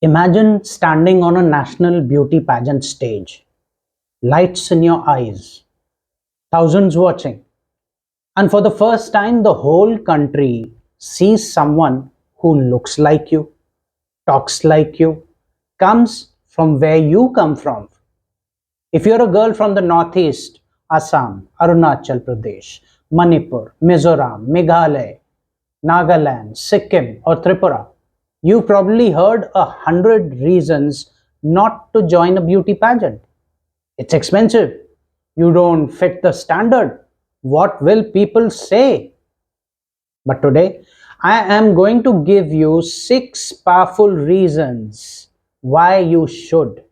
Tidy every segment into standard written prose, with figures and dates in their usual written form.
Imagine standing on a national beauty pageant stage, lights in your eyes, thousands watching, and for the first time, the whole country sees someone who looks like you, talks like you, comes from where you come from. If you're a girl from the Northeast, Assam, Arunachal Pradesh, Manipur, Mizoram, Meghalaya, Nagaland, Sikkim, or Tripura, you probably heard 100 reasons not to join a beauty pageant. It's expensive. You don't fit the standard. What will people say? But today, I am going to give you 6 powerful reasons why you should.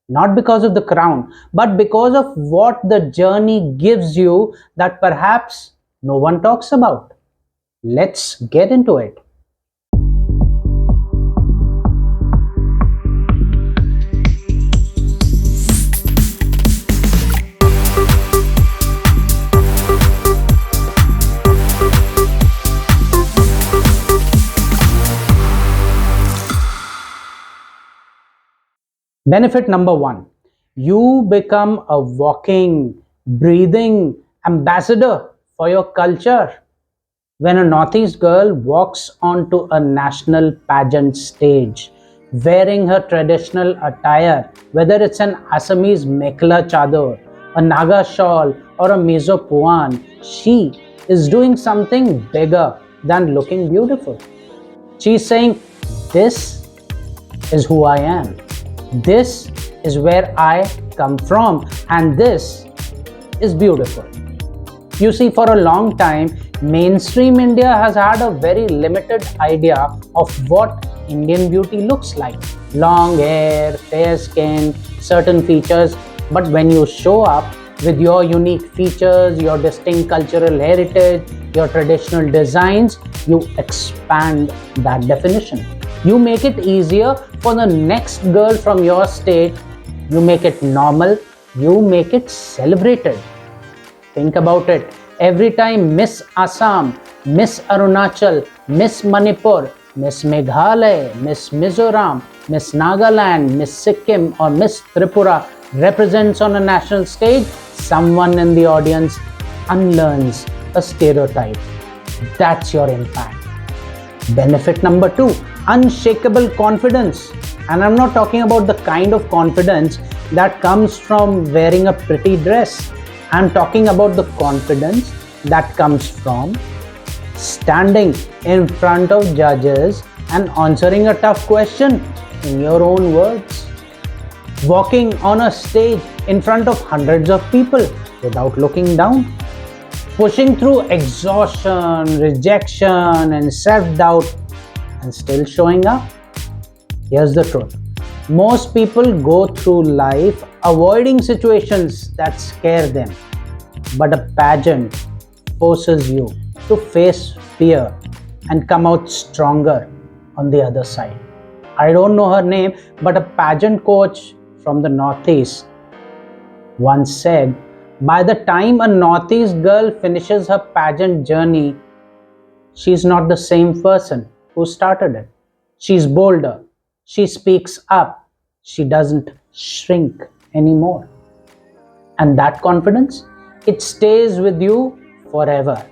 Not because of the crown, but because of what the journey gives you that perhaps no one talks about. Let's get into it. Benefit number one, you become a walking, breathing ambassador for your culture. When a Northeast girl walks onto a national pageant stage, wearing her traditional attire, whether it's an Assamese mekhla chador, a Naga shawl, or a Mizo puan, she is doing something bigger than looking beautiful. She's saying, "This is who I am. This is where I come from, and this is beautiful." You see, for a long time, mainstream India has had a very limited idea of what Indian beauty looks like. Long hair, fair skin, certain features. But when you show up with your unique features, your distinct cultural heritage, your traditional designs, you expand that definition. You make it easier for the next girl from your state. You make it normal. You make it celebrated. Think about it. Every time Miss Assam, Miss Arunachal, Miss Manipur, Miss Meghalaya, Miss Mizoram, Miss Nagaland, Miss Sikkim, or Miss Tripura represents on a national stage, someone in the audience unlearns a stereotype. That's your impact. Benefit number two, unshakable confidence. And I'm not talking about the kind of confidence that comes from wearing a pretty dress. I'm talking about the confidence that comes from standing in front of judges and answering a tough question in your own words. Walking on a stage in front of hundreds of people without looking down. Pushing through exhaustion, rejection, and self-doubt and still showing up. Here's the truth. Most people go through life avoiding situations that scare them. But a pageant forces you to face fear and come out stronger on the other side. I don't know her name, but a pageant coach from the Northeast once said, by the time a Northeast girl finishes her pageant journey, she's not the same person who started it. She's bolder. She speaks up. She doesn't shrink anymore. And that confidence, it stays with you forever.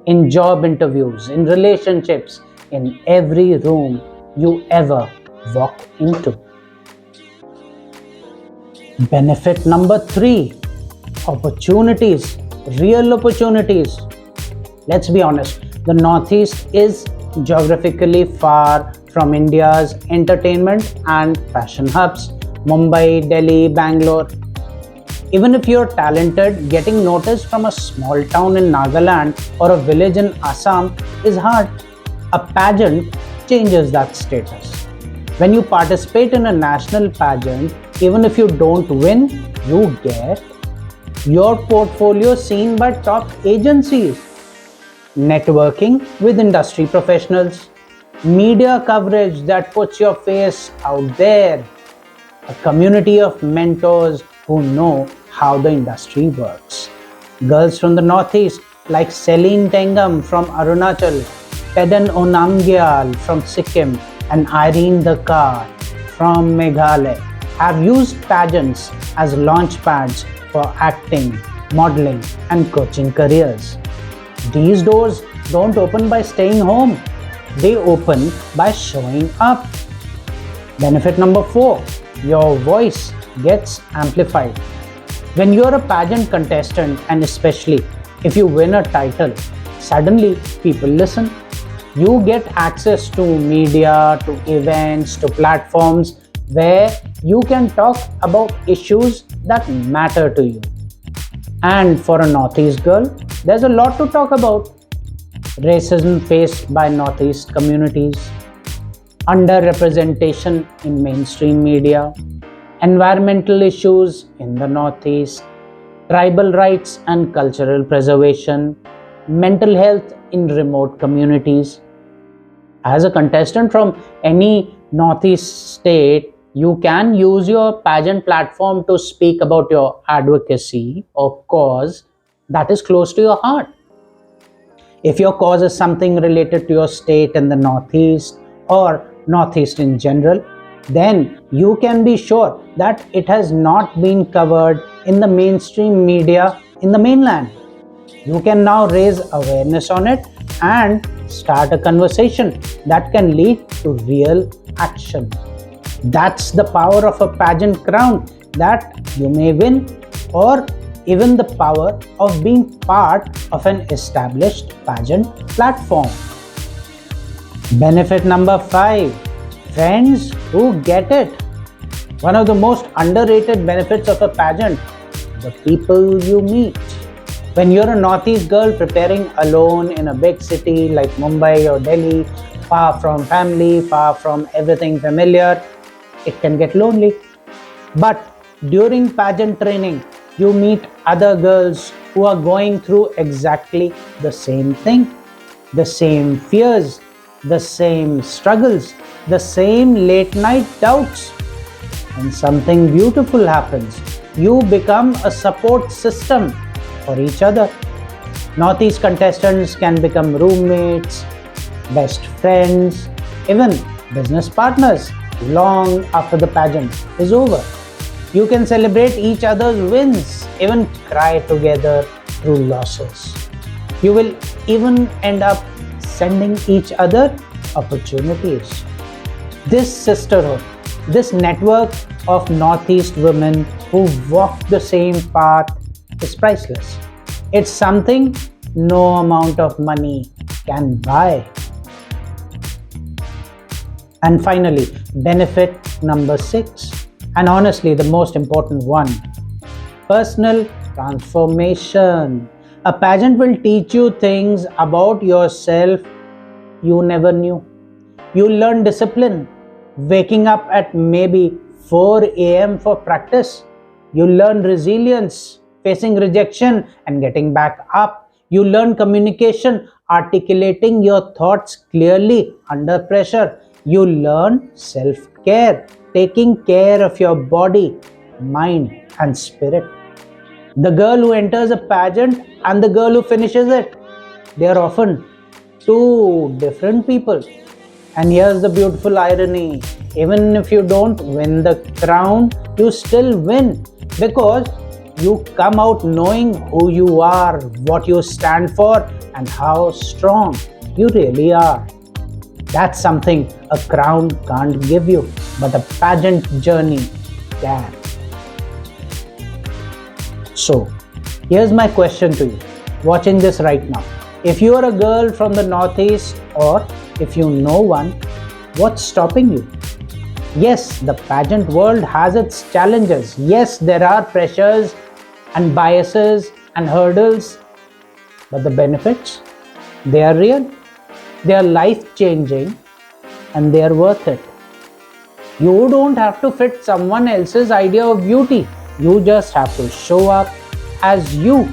In job interviews, in relationships, in every room you ever walk into. Benefit number three, opportunities, real opportunities. Let's be honest, the Northeast is geographically far from India's entertainment and fashion hubs, Mumbai, Delhi, Bangalore. Even if you're talented, getting noticed from a small town in Nagaland or a village in Assam is hard. A pageant changes that status. When you participate in a national pageant, even if you don't win, you get your portfolio seen by top agencies, networking with industry professionals, media coverage that puts your face out there, a community of mentors who know how the industry works. Girls from the Northeast like Celine Tengam from Arunachal, Peden Onamgyal from Sikkim, and Irene Dakar from Meghalaya have used pageants as launch pads for acting, modeling, and coaching careers. These doors don't open by staying home, they open by showing up. Benefit number 4, your voice gets amplified. When you're a pageant contestant, and especially if you win a title, suddenly people listen. You get access to media, to events, to platforms where you can talk about issues that matter to you. And for a Northeast girl, there's a lot to talk about. Racism faced by Northeast communities, underrepresentation in mainstream media, environmental issues in the Northeast, tribal rights and cultural preservation, mental health in remote communities. As a contestant from any Northeast state, you can use your pageant platform to speak about your advocacy or cause that is close to your heart. If your cause is something related to your state and the Northeast or Northeast in general, then you can be sure that it has not been covered in the mainstream media in the mainland. You can now raise awareness on it and start a conversation that can lead to real action. That's the power of a pageant crown that you may win, or even the power of being part of an established pageant platform. Benefit number 5, friends who get it. One of the most underrated benefits of a pageant, the people you meet. When you're a Northeast girl preparing alone in a big city like Mumbai or Delhi, far from family, far from everything familiar, it can get lonely. But during pageant training, you meet other girls who are going through exactly the same thing, the same fears, the same struggles, the same late night doubts. And something beautiful happens. You become a support system for each other. Northeast contestants can become roommates, best friends, even business partners long after the pageant is over. You can celebrate each other's wins, even cry together through losses. You will even end up sending each other opportunities. This sisterhood, this network of Northeast women who walk the same path is priceless. It's something no amount of money can buy. And finally, benefit number 6, and honestly the most important one, personal transformation. A pageant will teach you things about yourself you never knew. You learn discipline, waking up at maybe 4 a.m. for practice. You learn resilience, facing rejection and getting back up. You learn communication, articulating your thoughts clearly under pressure. You learn self-care, taking care of your body, mind, and spirit. The girl who enters a pageant and the girl who finishes it, they are often two different people. And here's the beautiful irony. Even if you don't win the crown, you still win, because you come out knowing who you are, what you stand for, and how strong you really are. That's something a crown can't give you, but a pageant journey can. So, here's my question to you, watching this right now. If you are a girl from the Northeast, or if you know one, what's stopping you? Yes, the pageant world has its challenges. Yes, there are pressures and biases and hurdles, but the benefits, they are real, they are life-changing, and they are worth it. You don't have to fit someone else's idea of beauty. You just have to show up as you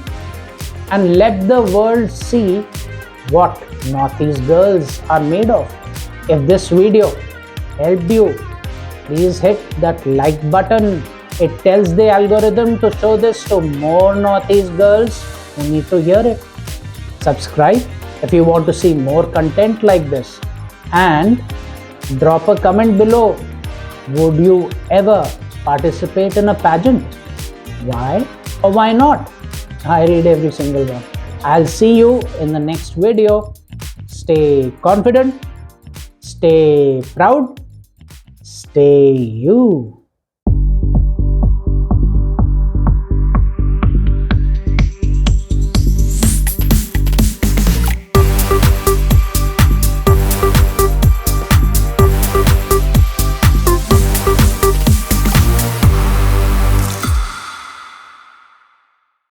and let the world see what Northeast girls are made of. If this video helped you, please hit that like button. It tells the algorithm to show this to more Northeast girls who need to hear it. Subscribe if you want to see more content like this, and drop a comment below Would you ever participate in a pageant? Why or why not? I read every single one. I'll see you in the next video. Stay confident, stay proud, stay you.